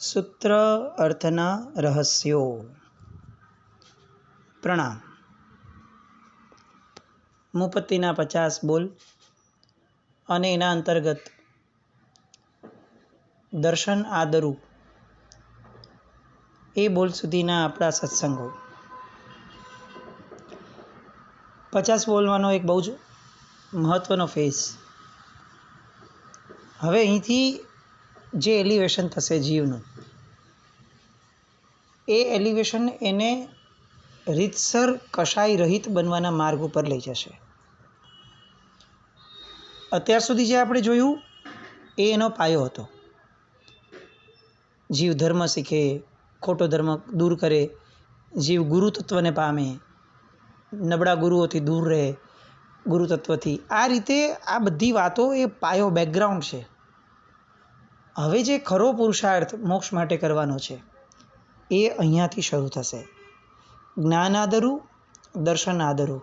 સૂત્ર અર્થના રહસ્યો. પ્રણામ. મુપત્તિના 50 બોલ અને એના અંતર્ગત દર્શન આદરું એ બોલ સુધીના આપણા સત્સંગો. 50 બોલવાનો એક બહુ જ મહત્ત્વનો ફેઝ. હવે અહીંથી જે એલિવેશન થશે જીવનું, એ એલિવેશન એને રીતસર કશાય રહિત બનવાના માર્ગ ઉપર લઈ જશે. અત્યાર સુધી જે આપણે જોયું એ એનો પાયો હતો. જીવ ધર્મ શીખે, ખોટો ધર્મ દૂર કરે, જીવ ગુરુ તત્વને પામે, નબળા ગુરુઓથી દૂર રહે, ગુરુ તત્વથી. આ રીતે આ બધી વાતો એ પાયો, બેકગ્રાઉન્ડ છે. હવે જે ખરો પુરુષાર્થ મોક્ષ માટે કરવાનો છે એ અહીંયાથી શરૂ થશે. જ્ઞાન આદરું, દર્શન આદરું,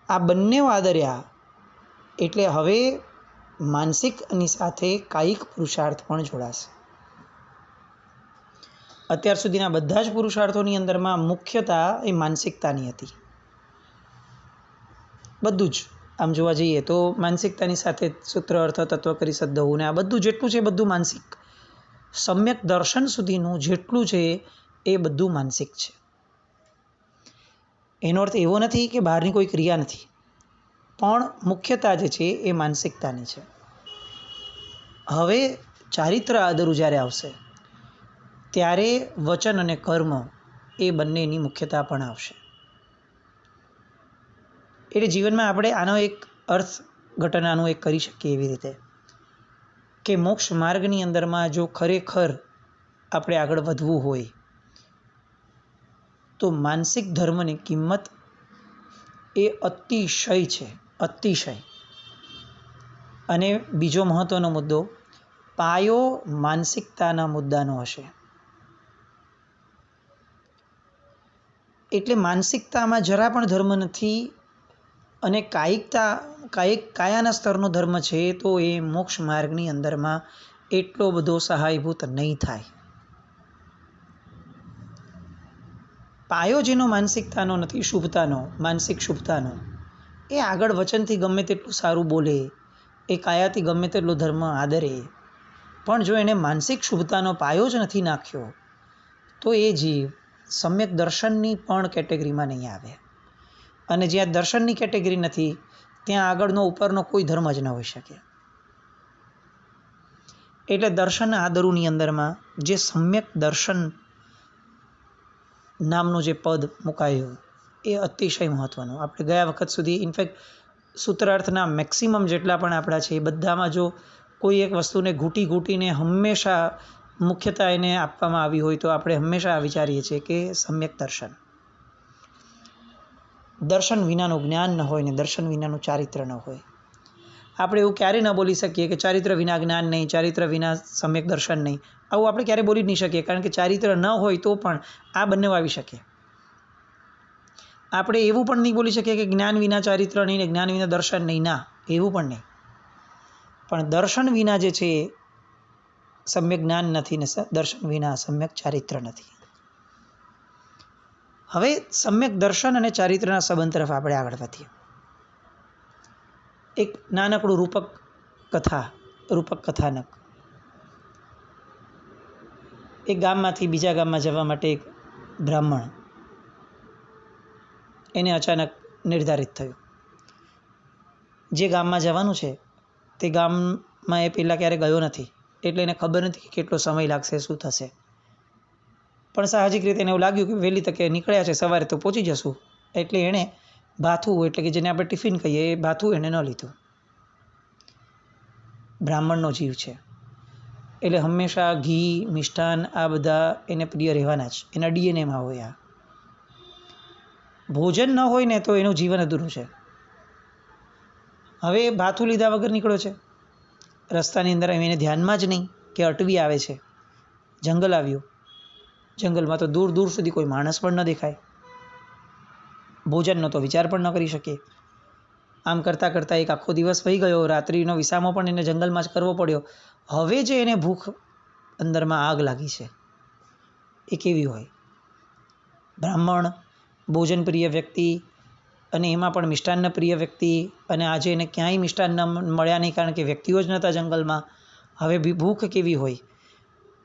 આ બંને આદર્યા એટલે હવે માનસિકની સાથે કાયિક પુરુષાર્થ પણ જોડાશે. અત્યાર સુધીના બધા જ પુરુષાર્થોની અંદરમાં મુખ્યતા એ માનસિકતાની હતી. બધું જ આમ જોવા જઈએ તો માનસિકતાની સાથે સૂત્ર અર્થ તત્વ કરી સદ્દહું ને આ બધું જેટલું છે એ બધું માનસિક. સમ્યક દર્શન સુધીનું જેટલું છે એ બધું માનસિક છે. એનો અર્થ એવો નથી કે બહારની કોઈ ક્રિયા નથી, પણ મુખ્યતા જે છે એ માનસિકતાની છે. હવે ચારિત્ર આદરું જ્યારે આવશે ત્યારે વચન અને કર્મ એ બંનેની મુખ્યતા પણ આવશે. એટલે જીવનમાં આપણે આનો એક અર્થ ઘટનાનું એક કરી શકીએ એવી રીતે કે મોક્ષ માર્ગની અંદરમાં જો ખરેખર આપણે આગળ વધવું હોય તો માનસિક ધર્મની કિંમત એ અતિશય છે, અતિશય. અને બીજો મહત્ત્વનો મુદ્દો, પાયો માનસિકતાના મુદ્દાનો હશે. એટલે માનસિકતામાં જરા પણ ધર્મ નથી અને કાયાના સ્તરનો ધર્મ છે તો એ મોક્ષ માર્ગની અંદરમાં એટલો બધો સહાયભૂત નહીં થાય. પાયો જેનો માનસિકતાનો નથી, શુભતાનો, માનસિક શુભતાનો, એ આગળ વચનથી ગમે તેટલું સારું બોલે, એ કાયાથી ગમે તેટલો ધર્મ આદરે, પણ જો એને માનસિક શુભતાનો પાયો જ નથી નાખ્યો તો એ જીવ સમ્યક દર્શનની પણ કેટેગરીમાં નહીં આવે. અને જ્યાં દર્શનની કેટેગરી નથી ત્યાં આગળનો ઉપરનો કોઈ ધર્મ જ ન હોઈ શકે. એટલે દર્શન આદરુની અંદરમાં જે સમ્યક દર્શન નામનું જે પદ મુકાયું એ અતિશય મહત્ત્વનું. આપણે ગયા વખત સુધી ઇનફેક્ટ સૂત્રાર્થના મેક્સિમમ જેટલા પણ આપણા છે એ બધામાં જો કોઈ એક વસ્તુને ઘૂંટીને હંમેશા મુખ્યતા એને આપવામાં આવી હોય તો આપણે હંમેશા વિચારીએ છીએ કે સમ્યક દર્શન. દર્શન વિનાનું જ્ઞાન ન હોય ને દર્શન વિનાનું ચારિત્ર ન હોય. આપણે એવું ક્યારેય ન બોલી શકીએ કે ચારિત્ર વિના જ્ઞાન નહીં, ચારિત્ર વિના સમ્યક દર્શન નહીં. આવું આપણે ક્યારેય બોલી જ નહીં શકીએ, કારણ કે ચારિત્ર ન હોય તો પણ આ બંને આવી શકે. આપણે એવું પણ નહીં બોલી શકીએ કે જ્ઞાન વિના ચારિત્ર નહીં ને જ્ઞાન વિના દર્શન નહીં. ના, એવું પણ નહીં. પણ દર્શન વિના જે છે સમ્યક જ્ઞાન નથી ને દર્શન વિના સમ્યક ચારિત્ર નથી. હવે સમ્યક દર્શન અને ચારિત્રના સંબંધ તરફ આપણે આગળ વધીએ. એક નાનકડું રૂપક કથાનક. એક ગામમાંથી બીજા ગામમાં જવા માટે એક બ્રાહ્મણ, એને અચાનક નિર્ધારિત થયું જે ગામમાં જવાનું છે તે ગામમાં એ પહેલાં ક્યારે ગયો નથી, એટલે એને ખબર નથી કે કેટલો સમય લાગશે, શું થશે. પણ સાહજિક રીતે એને એવું લાગ્યું કે વહેલી તકે નીકળ્યા છે, સવારે તો પહોંચી જશું. એટલે એણે ભાથું, એટલે કે જેને આપણે ટિફિન કહીએ, એ ભાથું એણે ન લીધું. બ્રાહ્મણનો જીવ છે એટલે હંમેશા ઘી, મિષ્ટાન આ બધા એને પ્રિય રહેવાના જ, એના ડીએનએમાં હોય. આ ભોજન ન હોય ને તો એનું જીવન અધૂરું છે. હવે ભાથું લીધા વગર નીકળ્યો છે. રસ્તાની અંદર એને ધ્યાનમાં જ નહીં કે અટવી આવે છે. જંગલ આવ્યું. જંગલમાં તો દૂર દૂર સુધી કોઈ માણસ પણ ન દેખાય. ભોજનનો તો વિચાર પણ ન કરી શકે. આમ કરતાં કરતાં એક આખો દિવસ વહી ગયો. રાત્રિનો વિસામો પણ એને જંગલમાં જ કરવો પડ્યો. હવે જે એને ભૂખ અંદરમાં આગ લાગી છે એ કેવી હોય? બ્રાહ્મણ, ભોજન પ્રિય વ્યક્તિ, અને એમાં પણ મિષ્ટાન્ન પ્રિય વ્યક્તિ, અને આજે એને ક્યાંય મિષ્ટાન્ન મળ્યા નહીં કારણ કે વ્યક્તિઓ જ નહોતા જંગલમાં. હવે ભૂખ કેવી હોય?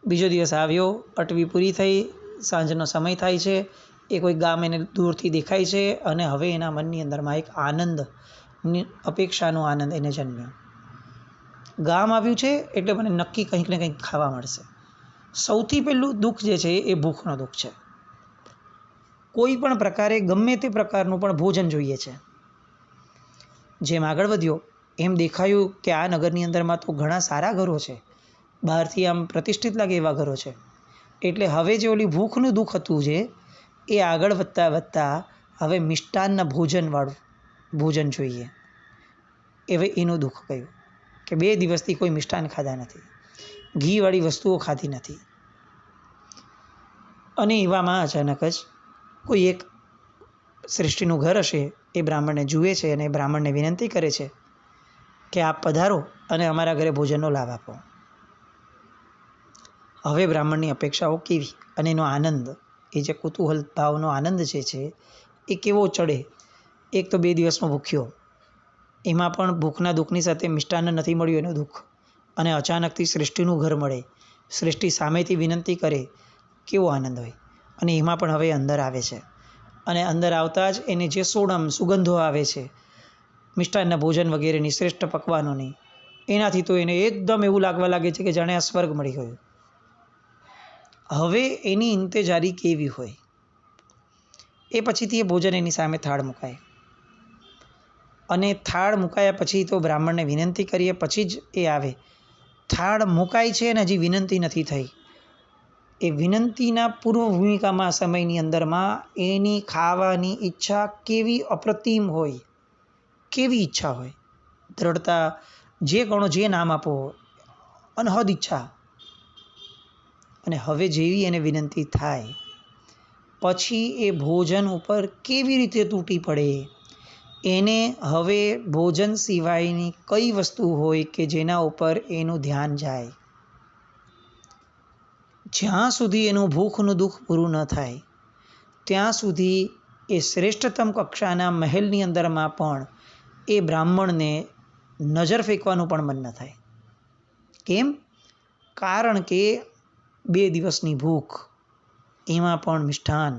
બીજો દિવસ આવ્યો, અટવી પૂરી થઈ, સાંજનો સમય થાય છે, એ કોઈ ગામ એને દૂરથી દેખાય છે, અને હવે એના મનની અંદરમાં એક આનંદ, અપેક્ષાનો આનંદ એને જન્મ્યો. ગામ આવ્યું છે એટલે મને નક્કી કંઈક ને કંઈક ખાવા મળશે. સૌથી પહેલું દુઃખ જે છે એ ભૂખનો દુઃખ છે. કોઈ પણ પ્રકારે ગમે તે પ્રકારનું પણ ભોજન જોઈએ છે. જેમ આગળ વધ્યો એમ દેખાયું કે આ નગરની અંદરમાં તો ઘણા સારા ઘરો છે, બહારથી આમ પ્રતિષ્ઠિત લાગે એવા ઘરો છે. એટલે હવે જે ઓલી ભૂખનું દુઃખ હતું જે એ આગળ વધતા વધતા હવે મિષ્ટાન્ન ભોજનવાળું ભોજન જોઈએ. હવે એનું દુઃખ કયું કે 2 દિવસથી કોઈ મિષ્ટાન્ન ખાધા નથી, ઘીવાળી વસ્તુઓ ખાધી નથી. અને એવામાં અચાનક જ કોઈ એક સૃષ્ટિનું ઘર હશે એ બ્રાહ્મણને જુએ છે અને બ્રાહ્મણને વિનંતી કરે છે કે આપ પધારો અને અમારા ઘરે ભોજનનો લાભ આપો. હવે બ્રાહ્મણની અપેક્ષાઓ કેવી અને એનો આનંદ, એ જે કુતૂહલ ભાવનો આનંદ જે છે એ કેવો ચડે. એક તો 2 દિવસનો ભૂખ્યો, એમાં પણ ભૂખના દુઃખની સાથે મિષ્ટાન્ન નથી મળ્યું એનું દુઃખ, અને અચાનકથી સૃષ્ટિનું ઘર મળે, સૃષ્ટિ સામેથી વિનંતી કરે, કેવો આનંદ હોય. અને એમાં પણ હવે અંદર આવે છે, અને અંદર આવતા જ એને જે સુગંધો આવે છે મિષ્ટાન્ન ભોજન વગેરેની, શ્રેષ્ઠ પકવાનોની, એનાથી તો એને એકદમ એવું લાગવા લાગે છે કે જાણે આ સ્વર્ગ મળી ગયું. હવે એની ઇંતેજારી કેવી હોય? એ પછીથી એ ભોજન એની સામે થાળ મુકાય, અને થાળ મુકાયા પછી તો બ્રાહ્મણને વિનંતી કરીએ પછી જ એ આવે. થાળ મુકાય છે અને હજી વિનંતી નથી થઈ. એ વિનંતીના પૂર્વ ભૂમિકામાં સમયની અંદરમાં એની ખાવાની ઈચ્છા કેવી અપ્રતિમ હોય, કેવી ઈચ્છા હોય, દ્રઢતા, જે ગણો, જે નામ આપો, અનહદ ઈચ્છા. અને હવે જેવી એને વિનંતી થાય પછી એ ભોજન ઉપર કેવી રીતે તૂટી પડે. એને હવે ભોજન સિવાયની કઈ વસ્તુ હોય કે જેના ઉપર એનું ધ્યાન જાય. જ્યાં સુધી એનું ભૂખનું દુઃખ પૂરું ન થાય ત્યાં સુધી એ શ્રેષ્ઠતમ કક્ષાના મહેલની અંદરમાં પણ એ બ્રાહ્મણને નજર ફેંકવાનું પણ મન ન થાય. કેમ? કારણ કે 2 દિવસની ભૂખ, એમાં પણ મિષ્ટાન,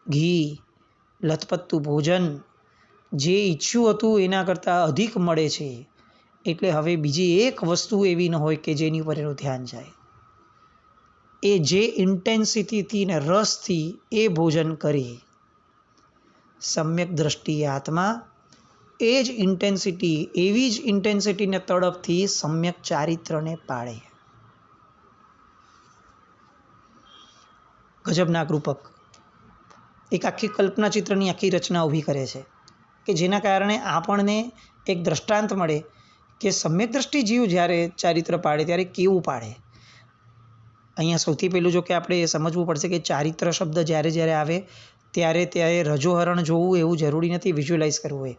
ઘી, લથપથતું ભોજન, જે ઈચ્છ્યું હતું એના કરતાં અધિક મળે છે. એટલે હવે બીજી એક વસ્તુ એવી ન હોય કે જેની ઉપર એનું ધ્યાન જાય. એ જે ઇન્ટેન્સિટીથી ને રસથી એ ભોજન કરી, સમ્યક દ્રષ્ટિએ આત્મા એ જ ઇન્ટેન્સિટી, એવી જ ઇન્ટેન્સિટીને તડપથી સમ્યક ચારિત્રને પાળે. ગજબના રૂપક એક આખી કલ્પના ચિત્રની આખી રચના ઊભી કરે છે કે જેના કારણે આપણને એક દ્રષ્ટાંત મળે કે સમ્યક દ્રષ્ટિ જીવ જ્યારે ચારિત્ર પાડે ત્યારે કેવું પાડે. અહીંયા સૌથી પહેલું જો કે આપણે એ સમજવું પડશે કે ચારિત્ર શબ્દ જ્યારે જ્યારે આવે ત્યારે રજોહરણ જોવું એવું જરૂરી નથી, વિઝ્યુઅલાઇઝ કરવું હોય.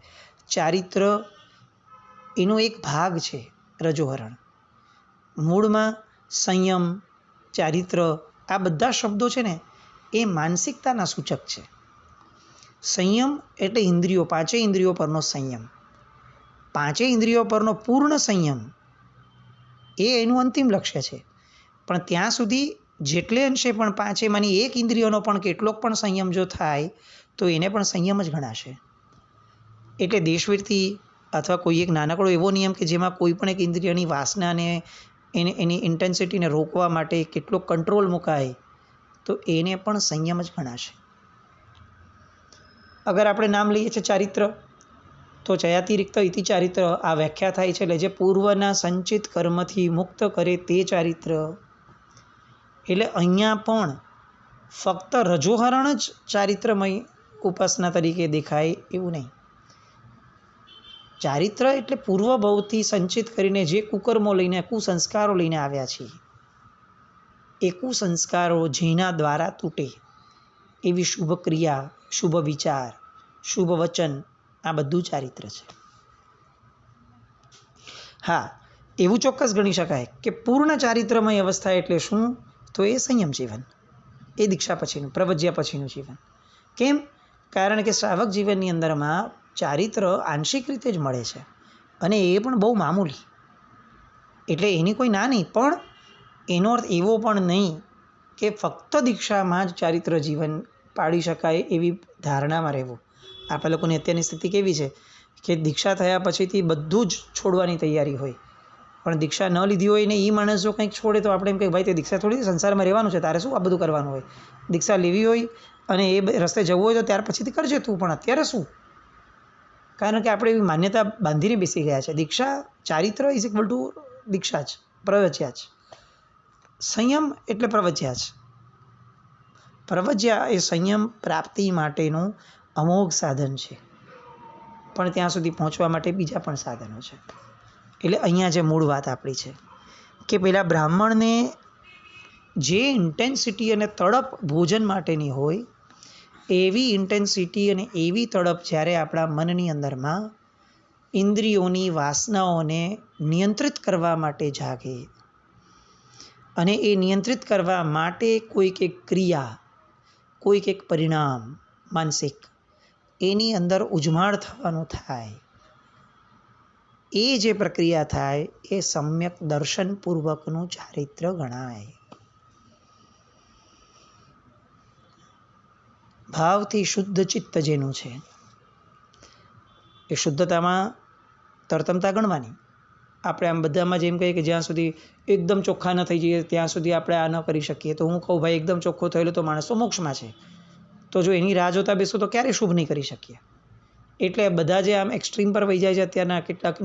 ચારિત્ર એનો એક ભાગ છે રજોહરણ. મૂળમાં સંયમ, ચારિત્ર, આ બધા શબ્દો છે ને એ માનસિકતાના સૂચક છે. સંયમ એટલે ઇન્દ્રિયો, 5 ઇન્દ્રિયો પરનો સંયમ. 5 ઇન્દ્રિયો પરનો પૂર્ણ સંયમ એ એનું અંતિમ લક્ષ્ય છે. પણ ત્યાં સુધી જેટલે અંશે પણ 5માની એક ઇન્દ્રિયોનો પણ કેટલોક પણ સંયમ જો થાય તો એને પણ સંયમ જ ગણાશે. એટલે દેશવીરથી અથવા કોઈ એક નાનકડો એવો નિયમ કે જેમાં કોઈ પણ એક ઇન્દ્રિયની વાસનાને એની ઇન્ટેન્સિટીને રોકવા માટે કેટલો કંટ્રોલ મુકાય તો એને પણ સંયમ જ ગણાશે. અગર આપણે નામ લઈએ છીએ ચારિત્ર, તો ચયાતિરિક્ત ઇતિ ચારિત્ર આ વ્યાખ્યા થાય છે. એટલે જે પૂર્વના સંચિત કર્મથી મુક્ત કરે તે ચારિત્ર. એટલે અહીંયા પણ ફક્ત રજોહરણ જ ચારિત્રમય ઉપાસના તરીકે દેખાય એવું નહીં. ચારિત્ર એટલે પૂર્વભવથી સંચિત કરીને જે કુકર્મો લઈને, કુસંસ્કારો લઈને આવ્યા છીએ, એ કુસંસ્કારો જેના દ્વારા તૂટે એવી શુભ ક્રિયા, શુભ વિચાર, શુભ વચન, આ બધું ચારિત્ર છે. હા, એવું ચોક્કસ ગણી શકાય કે પૂર્ણ ચારિત્રમય અવસ્થા એટલે શું? તો એ સંયમ જીવન. એ દીક્ષા પછીનું, પ્રવજ્યા પછીનું જીવન. કેમ? કારણ કે શ્રાવક જીવનની અંદરમાં ચારિત્ર આંશિક રીતે જ મળે છે, અને એ પણ બહુ મામૂલી. એટલે એની કોઈ ના નહીં, પણ એનો અર્થ એવો પણ નહીં કે ફક્ત દીક્ષામાં જ ચારિત્ર જીવન પાડી શકાય એવી ધારણામાં રહેવું. આપણા લોકોની અત્યારની સ્થિતિ કેવી છે કે દીક્ષા થયા પછીથી બધું જ છોડવાની તૈયારી હોય, પણ દીક્ષા ન લીધી હોય ને એ માણસ જો કંઈક છોડે તો આપણે એમ કે ભાઈ તે દીક્ષા થોડી સંસારમાં રહેવાનું છે, તારે શું આ બધું કરવાનું હોય. દીક્ષા લેવી હોય અને એ રસ્તે જવું હોય તો ત્યાર પછીથી કરજે તું, પણ અત્યારે શું? કારણ કે આપણે એવી માન્યતા બાંધીને બેસી ગયા છે. દીક્ષા ચારિત્ર ઇઝ ઇક્વલ ટુ દીક્ષા જ, પ્રવજ્યા જ. સંયમ એટલે પ્રવજ્યા જ. પ્રવજ્યા એ સંયમ પ્રાપ્તિ માટેનું અમોઘ સાધન છે, પણ ત્યાં સુધી પહોંચવા માટે બીજા પણ સાધનો છે. એટલે અહીંયા જે મૂળ વાત આપણી છે કે પેલા બ્રાહ્મણને જે ઇન્ટેન્સિટી અને તડપ ભોજન માટેની હોય એવી ઇન્ટેન્સિટી અને એવી તડપ જ્યારે આપણા મનની અંદરમાં ઇન્દ્રિયોની વાસનાઓને નિયંત્રિત કરવા માટે જાગે, અને એ નિયંત્રિત કરવા માટે કોઈક એક ક્રિયા, કોઈક એક પરિણામ માનસિક એની અંદર ઉજમાળ થવાનું થાય, એ જે પ્રક્રિયા થાય એ સમ્યક દર્શનપૂર્વકનું ચારિત્ર ગણાય. ભાવથી શુદ્ધ ચિત્ત જેનું છે એ શુદ્ધતામાં તરતમતા ગણવાની. આપણે આમ બધામાં જેમ કહીએ કે જ્યાં સુધી એકદમ ચોખ્ખા ન થઈ જઈએ ત્યાં સુધી આપણે આ ન કરી શકીએ. તો હું કહું ભાઈ એકદમ ચોખ્ખો થયેલો તો માણસ તો મોક્ષમાં છે, તો જો એની રાહ જોતા બેસો તો ક્યારેય શુભ નહીં કરી શકીએ. એટલે બધા જે આમ એક્સ્ટ્રીમ પર વહી જાય છે અત્યારના કેટલાક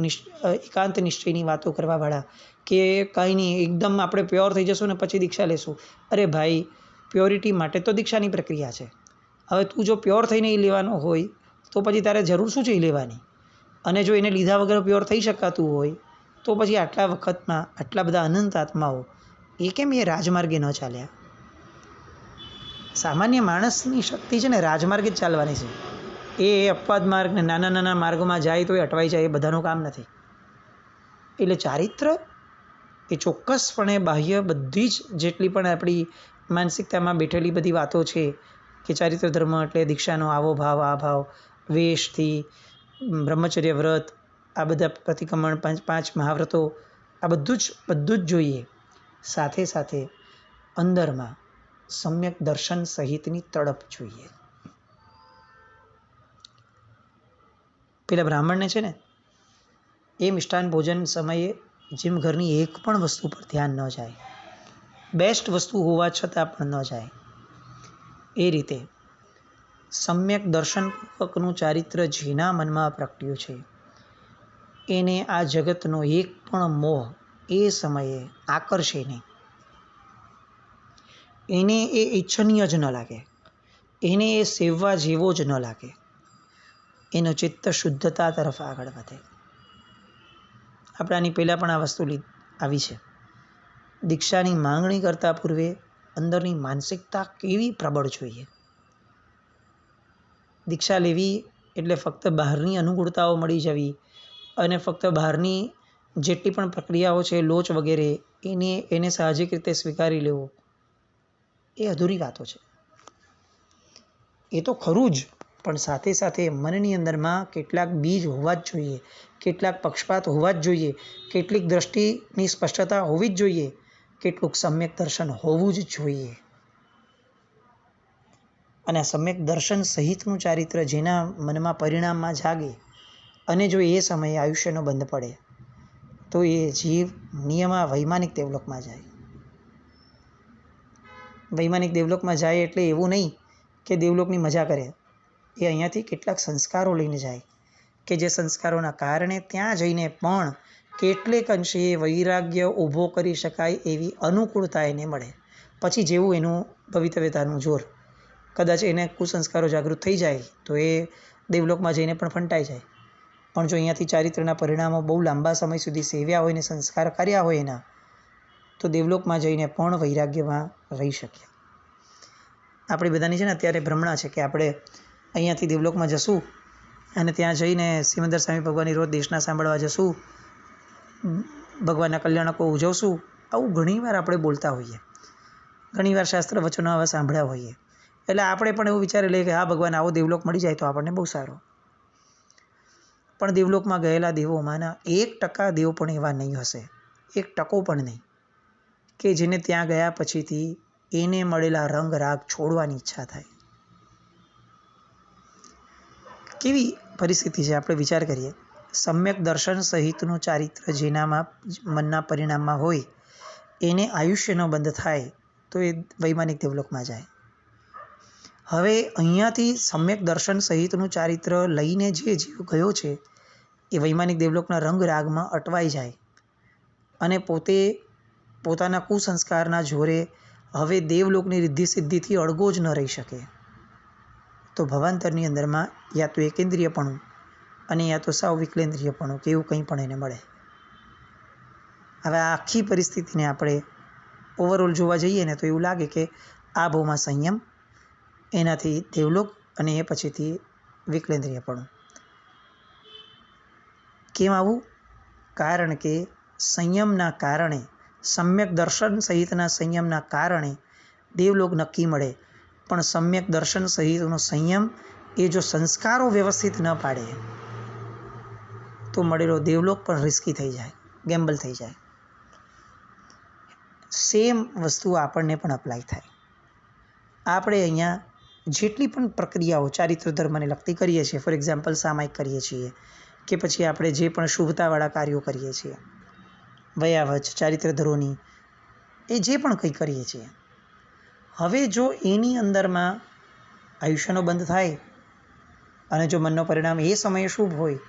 એકાંત નિશ્ચયની વાતો કરવાવાળા કે કંઈ નહીં એકદમ આપણે પ્યોર થઈ જશું ને પછી દીક્ષા લેશું. અરે ભાઈ, પ્યોરિટી માટે તો દીક્ષાની પ્રક્રિયા છે. હવે તું જો પ્યોર થઈને એ લેવાનો હોય તો પછી તારે જરૂર શું છે એ લેવાની? અને જો એને લીધા વગર પ્યોર થઈ શકાતું હોય તો પછી આટલા વખતમાં આટલા બધા અનંત આત્માઓ એ કેમ એ રાજમાર્ગે ન ચાલ્યા? સામાન્ય માણસની શક્તિ છે ને રાજમાર્ગે જ ચાલવાની છે. એ અપવાદ માર્ગ ને નાના નાના માર્ગોમાં જાય તો એ અટવાઈ જાય, એ બધાનું કામ નથી. એટલે ચારિત્ર એ ચોક્કસપણે બાહ્ય બધી જ જેટલી પણ આપણી માનસિકતામાં બેઠેલી બધી વાતો છે કે ચારિત્ર ધર્મ એટલે દીક્ષાનો આવો ભાવ, આ ભાવ, વેશથી બ્રહ્મચર્ય વ્રત, આ બધા પ્રતિક્રમણ, પાંચ મહાવ્રતો, આ બધું જ જોઈએ. સાથે સાથે અંદરમાં સમ્યક દર્શન સહિતની તડપ જોઈએ. પેલા બ્રાહ્મણને છે ને એ મિષ્ટાન ભોજન સમયે જેમ ઘરની એક પણ વસ્તુ પર ધ્યાન ન જાય, બેસ્ટ વસ્તુ હોવા છતાં પણ ન જાય, એ રીતે સમ્યક દર્શનપૂર્વકનું ચારિત્ર જેના મનમાં પ્રગટ્યું છે એને આ જગતનો એક પણ મોહ એ સમયે આકર્ષે નહીં. એને એ ઈચ્છનીય જ ન લાગે, એને એ સેવવા જેવો જ ન લાગે. એનો ચિત્ત શુદ્ધતા તરફ આગળ વધે. આપણે આની પહેલાં પણ આ વસ્તુ આવી છે. દીક્ષાની માંગણી કરતાં પૂર્વે અંદરની માનસિકતા કેવી પ્રબળ જોઈએ. દીક્ષા લેવી એટલે ફક્ત બહારની અનુકૂળતાઓ મળી જવી અને ફક્ત બહારની જેટલી પણ પ્રક્રિયાઓ છે, લોચ વગેરે, એને સાહજિક રીતે સ્વીકારી લેવો, એ અધૂરી વાતો છે. એ તો ખરું જ, પણ સાથે સાથે મનની અંદરમાં કેટલાક બીજ હોવા જ જોઈએ, કેટલાક પક્ષપાત હોવા જ જોઈએ, કેટલીક દ્રષ્ટિની સ્પષ્ટતા હોવી જ જોઈએ, કેટલુંક સમ્યક દર્શન હોવું જ જોઈએ. અને આ સમ્યક દર્શન સહિતનું ચારિત્ર જેના મનમાં પરિણામમાં જાગે અને જો એ સમયે આયુષ્યનો બંધ પડે તો એ જીવ નિયમા વૈમાનિક દેવલોકમાં જાય. વૈમાનિક દેવલોકમાં જાય એટલે એવું નહીં કે દેવલોકની મજા કરે, એ અહીંયાથી કેટલાક સંસ્કારો લઈને જાય કે જે સંસ્કારોના કારણે ત્યાં જઈને પણ કેટલેક અંશે વૈરાગ્ય ઊભો કરી શકાય એવી અનુકૂળતા એને મળે. પછી જેવું એનું ભવિતવ્યતાનું જોર, કદાચ એને કુસંસ્કારો જાગૃત થઈ જાય તો એ દેવલોકમાં જઈને પણ ફંટાઈ જાય. પણ જો અહીંયાથી ચારિત્રના પરિણામો બહુ લાંબા સમય સુધી સેવ્યા હોય ને સંસ્કાર કર્યા હોય એના, તો દેવલોકમાં જઈને પણ વૈરાગ્યમાં રહી શકીએ. આપણી બધાની છે ને અત્યારે ભ્રમણા છે કે આપણે અહીંયાથી દેવલોકમાં જશું અને ત્યાં જઈને સિમંદર સ્વામી ભગવાનની રોજ દેશના સાંભળવા જશું, ભગવાનના કલ્યાણકો ઉજવશું, આવું ઘણીવાર આપણે બોલતા હોઈએ. ઘણીવાર શાસ્ત્ર વચનો આવા સાંભળ્યા હોઈએ એટલે આપણે પણ એવું વિચારી લઈએ કે હા ભગવાન આવો દેવલોક મળી જાય તો આપણને બહુ સારો. પણ દેવલોકમાં ગયેલા દેવોમાંના 1% દેવ પણ એવા નહીં હશે, 1% પણ નહીં, કે જેને ત્યાં ગયા પછીથી એને મળેલા રંગ રાગ છોડવાની ઈચ્છા થાય. કેવી પરિસ્થિતિ છે આપણે વિચાર કરીએ. સમ્યક દર્શન સહિતનું ચારિત્ર જેનામાં મનના પરિણામમાં હોય એને આયુષ્યનો બંધ થાય તો એ વૈમાનિક દેવલોકમાં જાય. હવે અહીંયાથી સમ્યક દર્શન સહિતનું ચારિત્ર લઈને જે જીવ ગયો છે એ વૈમાનિક દેવલોકના રંગ રાગમાં અટવાઈ જાય અને પોતે પોતાના કુસંસ્કારના જોરે હવે દેવલોકની રિદ્ધિ સિદ્ધિથી અળગો જ ન રહી શકે. તો ભવાંતરની અંદરમાં યા તો એકેન્દ્રિયપણું અને યા તો સાવ વિકલેન્દ્રિયપણું કે એવું કંઈ પણ એને મળે. હવે આ આખી પરિસ્થિતિને આપણે ઓવરઓલ જોવા જઈએ ને તો એવું લાગે કે આ ભાવમાં સંયમ, એનાથી દેવલોક અને એ પછીથી વિકલેન્દ્રિયપણું. કેમ આવું? કારણ કે સંયમના કારણે, સમ્યક દર્શન સહિતના સંયમના કારણે દેવલોક નક્કી મળે. પણ સમ્યક દર્શન સહિતનો સંયમ એ જો સંસ્કારો વ્યવસ્થિત ન પાડે તો મળેલો દેવલોક પણ રિસ્કી થઈ જાય, ગેમ્બલ થઈ જાય. સેમ વસ્તુ આપણને પણ અપ્લાય થાય. આપણે અહીંયા જેટલી પણ પ્રક્રિયાઓ ચારિત્ર ધર્મને લગતી કરીએ છીએ, ફોર એક્ઝામ્પલ સામાયિક કરીએ છીએ કે પછી આપણે જે પણ શુભતાવાળા કાર્યો કરીએ છીએ, વયાવચ ચારિત્ર ધરોની, એ જે પણ કંઈ કરીએ છીએ, હવે જો એની અંદરમાં આયુષ્યનો બંધ થાય અને જો મનનો પરિણામ એ સમયે શુભ હોય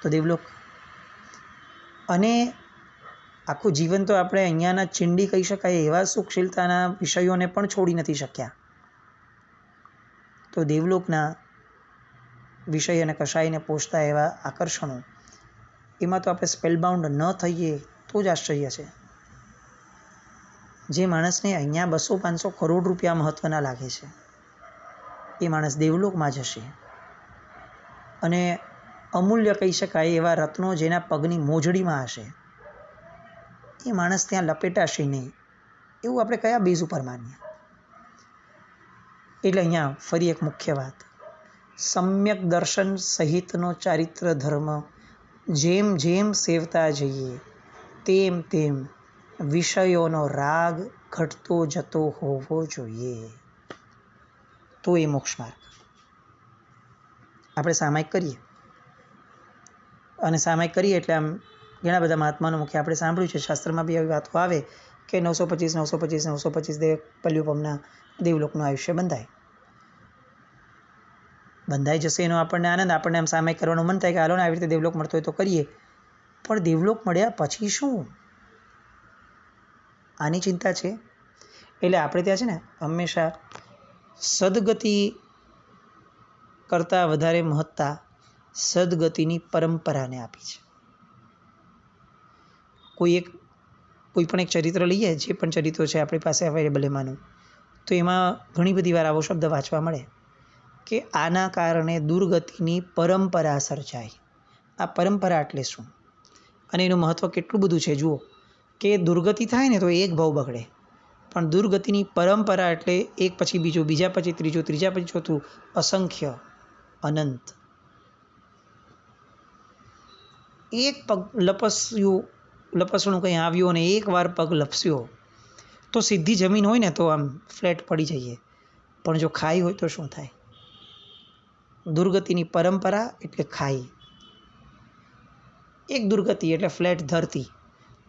તો દેવલોક. અને આખું જીવન તો આપણે અહીંયાના ચીંડી કહી શકાય એવા સુખશીલતાના વિષયોને પણ છોડી નથી શક્યા. તો દેવલોકના વિષય અને કશાયને પોષતા એવા આકર્ષણો, એમાં તો આપણે સ્પેલબાઉન્ડ ન થઈએ તો જ આશ્ચર્ય છે. જે માણસને અહીંયા 200-500 કરોડ રૂપિયા મહત્ત્વના લાગે છે એ માણસ દેવલોકમાં જશે અને અમૂલ્ય કહી શકાય એવા રત્નો જેના પગની મોજડીમાં હશે એ માણસ ત્યાં લપેટાશે નહીં. એવું આપણે કયા બેઝ ઉપર માનીએ? એટલે અહીંયા ફરી એક મુખ્ય વાત, સમ્યક દર્શન સહિતનો ચારિત્ર ધર્મ જેમ જેમ સેવતા જઈએ તેમ તેમ વિષયોનો રાગ ઘટતો જતો હોવો જોઈએ. તો એ મોક્ષ માર્ગ. આપણે સામાયિક કરીએ અને સામાયિક કરીએ એટલે આમ ઘણા બધા મહાત્માનો મુખ્ય આપણે સાંભળ્યું છે, શાસ્ત્રમાં બી આવી વાતો આવે કે 925 પલ્યુપમના દેવલોકનું આયુષ્ય બંધાઈ જશે. એનો આપણને આનંદ, આપણને આમ સામાયિક કરવાનું મન થાય કે હાલો ને આવી રીતે દેવલોક મળતો હોય તો કરીએ. પણ દેવલોક મળ્યા પછી શું? આની ચિંતા છે. એટલે આપણે ત્યાં છે ને હંમેશા સદગતિ કરતાં વધારે મહત્તા સદગતિની પરંપરાને આપી છે. કોઈ પણ એક ચરિત્ર લઈએ, જે પણ ચરિત્રો છે આપણી પાસે અવેલેબલ એમાંનું, તો એમાં ઘણી બધી વાર આવો શબ્દ વાંચવા મળે કે આના કારણે દુર્ગતિની પરંપરા સર્જાય. આ પરંપરા એટલે શું અને એનું મહત્ત્વ કેટલું બધું છે જુઓ. કે દુર્ગતિ થાય ને તો એક ભાવ બગડે, પણ દુર્ગતિની પરંપરા એટલે એક પછી બીજું, બીજા પછી ત્રીજું, ત્રીજા પછી ચોથું, અસંખ્ય, અનંત. એક પગ લપસણું કંઈ આવ્યું અને એકવાર પગ લપસ્યો તો સીધી જમીન હોય ને તો આમ ફ્લેટ પડી જઈએ, પણ જો ખાઈ હોય તો શું થાય? દુર્ગતિની પરંપરા એટલે ખાઈ. એક દુર્ગતિ એટલે ફ્લેટ ધરતી,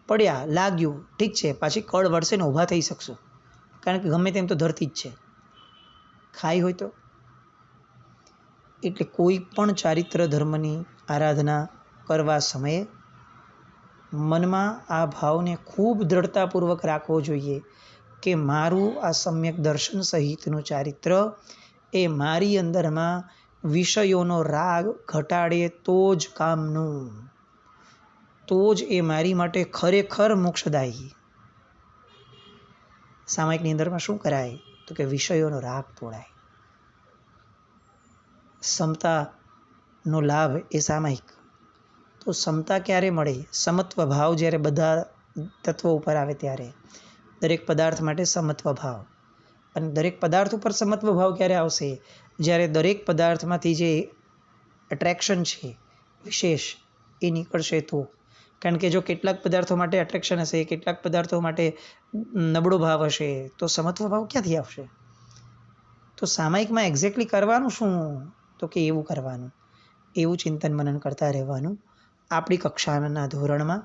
પડ્યા, લાગ્યું, ઠીક છે, પાછી કળ વળશે ને ઊભા થઈ શકશું, કારણ કે ગમે તેમ તો ધરતી જ છે. ખાઈ હોય તો એટલે કોઈ પણ ચારિત્ર ધર્મની આરાધના કરવા સમયે મનમાં આ ભાવને ખૂબ દ્રઢતાપૂર્વક રાખવો જોઈએ કે મારું આ સમ્યક દર્શન સહિતનું ચારિત્ર એ મારી અંદરમાં વિષયોનો રાગ ઘટાડે તો જ કામનું, તો જ એ મારી માટે ખરેખર મોક્ષદાયી. સામાયિકની અંદરમાં શું કરાય તો કે વિષયોનો રાગ તોડાય. સમતાનો લાભ એ સામાયિક. તો સમતા ક્યારે મળે? સમત્વ ભાવ જ્યારે બધા તત્વો ઉપર આવે ત્યારે. દરેક પદાર્થ માટે સમત્વ ભાવ. અને દરેક પદાર્થ ઉપર સમત્વ ભાવ ક્યારે આવશે? જ્યારે દરેક પદાર્થમાંથી જે એટ્રેક્શન છે વિશેષ એ નીકળશે તો. કારણ કે જો કેટલાક પદાર્થો માટે એટ્રેક્શન હશે, કેટલાક પદાર્થો માટે નબળો ભાવ હશે, તો સમત્વ ભાવ ક્યાંથી આવશે? તો સામાયિકમાં એક્ઝેક્ટલી કરવાનું શું? તો કે એવું કરવાનું, એવું ચિંતન મનન કરતા રહેવાનું આપણી કક્ષાના ધોરણમાં,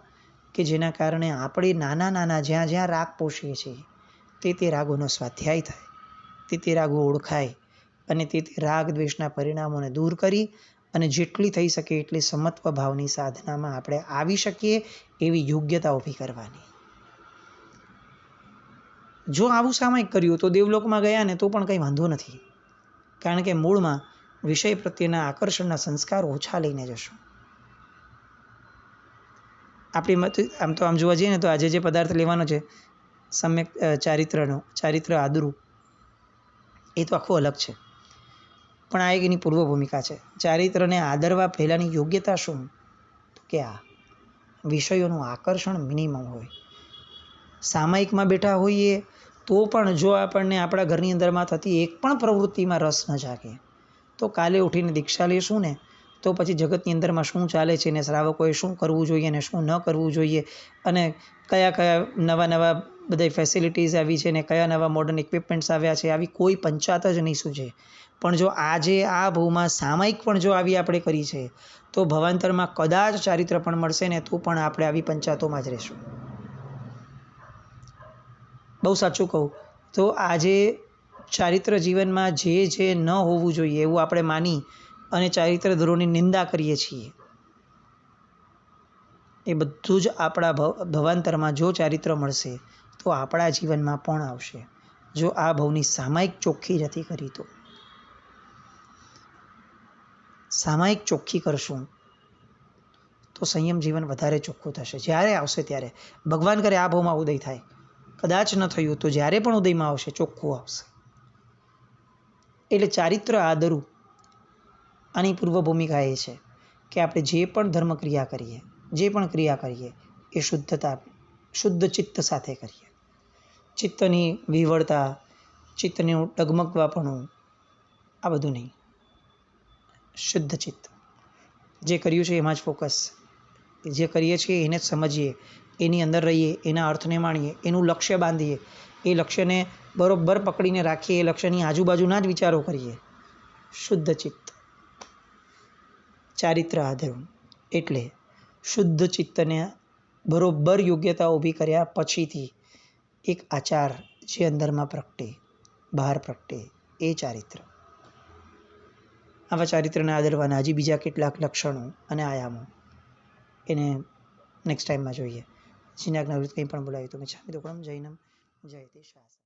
કે જેના કારણે આપણે નાના નાના જ્યાં જ્યાં રાગ પોષીએ છીએ તે રાગોનો સ્વાધ્યાય થાય, તે રાગો ઓળખાય અને તે રાગ દ્વેષના પરિણામોને દૂર કરી અને જેટલી થઈ શકે એટલી સમત્વ ભાવની સાધનામાં આપણે આવી શકીએ એવી યોગ્યતા ઊભી કરવાની. જો આવું સામાયિક કર્યું તો દેવલોકમાં ગયા ને તો પણ કંઈ વાંધો નથી, કારણ કે મૂળમાં વિષય પ્રત્યેના આકર્ષણના સંસ્કાર ઓછા લઈને જશું. આમ તો આમ જોવા જઈએ ને તો આજે જે પદાર્થ લેવાનો છે સમ્યક ચારિત્ર આદરું, એ તો આખું અલગ છે, પણ આ એક એની પૂર્વ ભૂમિકા છે. ચારિત્રને આદરવા પહેલાંની યોગ્યતા શું? તો કે આ વિષયોનું આકર્ષણ મિનિમમ હોય. સામાયિકમાં બેઠા હોઈએ તો પણ જો આપણને આપણા ઘરની અંદરમાં થતી એક પણ પ્રવૃત્તિમાં રસ ન જાગે તો કાલે ઉઠીને દીક્ષા લેશું ને તો પછી જગતની અંદરમાં શું ચાલે છે ને શ્રાવકોએ શું કરવું જોઈએ ને શું ન કરવું જોઈએ અને કયા કયા નવા બધા ફેસિલિટીઝ આવી છે ને કયા નવા મોડર્ન ઇક્વિપમેન્ટ્સ આવ્યા છે, આવી કોઈ પંચાત જ નહીં સૂજે. પણ જો આજે આ ભૂમાં સામાયિક પણ જો આવી આપણે કરી છે તો ભવાંતરમાં કદાચ ચારિત્ર પણ મળશે ને તો પણ આપણે આવી પંચાતોમાં જ રહીશું. બહુ સાચું કહું તો આજે ચારિત્ર જીવનમાં જે ન હોવું જોઈએ એવું આપણે માની અને ચારિત્ર ધોરણની નિંદા કરીએ છીએ, એ બધું જ આપણા ભવાંતરમાં જો ચારિત્ર મળશે તો આપણા જીવનમાં પણ આવશે. જો આ ભવની સામાયિક ચોખ્ખી નથી કરી તો સામાયિક ચોખ્ખી કરશું તો સંયમ જીવન વધારે ચોખ્ખું થશે. જ્યારે આવશે ત્યારે ભગવાન કરે આ ભાવમાં ઉદય થાય, કદાચ ન થયું તો જ્યારે પણ ઉદયમાં આવશે ચોખ્ખું આવશે. એટલે ચારિત્ર આદરું આની પૂર્વ ભૂમિકા એ છે કે આપણે જે પણ ધર્મ ક્રિયા કરીએ, જે પણ ક્રિયા કરીએ એ શુદ્ધ ચિત્ત સાથે કરીએ. ચિત્તની વિવળતા, ચિત્તનું ડગમગવાપણું આ બધું નહીં. શુદ્ધ ચિત્ત, જે કર્યું છે એમાં જ ફોકસ, જે કરીએ છીએ એને જ સમજીએ, એની અંદર રહીએ, એના અર્થને માણીએ, એનું લક્ષ્ય બાંધીએ, એ લક્ષ્યને બરોબર પકડીને રાખીએ, એ લક્ષ્યની આજુબાજુના જ વિચારો કરીએ. શુદ્ધ ચિત્ત, ચારિત્ર આધરું. એટલે શુદ્ધ ચિત્તને બરોબર યોગ્યતા ઊભી કર્યા પછીથી એક આચાર જે અંદરમાં પ્રગટે, બહાર પ્રગટે, એ ચારિત્ર. આવા ચારિત્રને આદરવાના હજી બીજા કેટલાક લક્ષણો અને આયામો એને નેક્સ્ટ ટાઈમમાં જોઈએ. જીનાજ્ઞા કંઈ પણ બોલાવ્યું તો મિચ્છામિ દુક્કડમ. જૈનમ જયતે શાસન.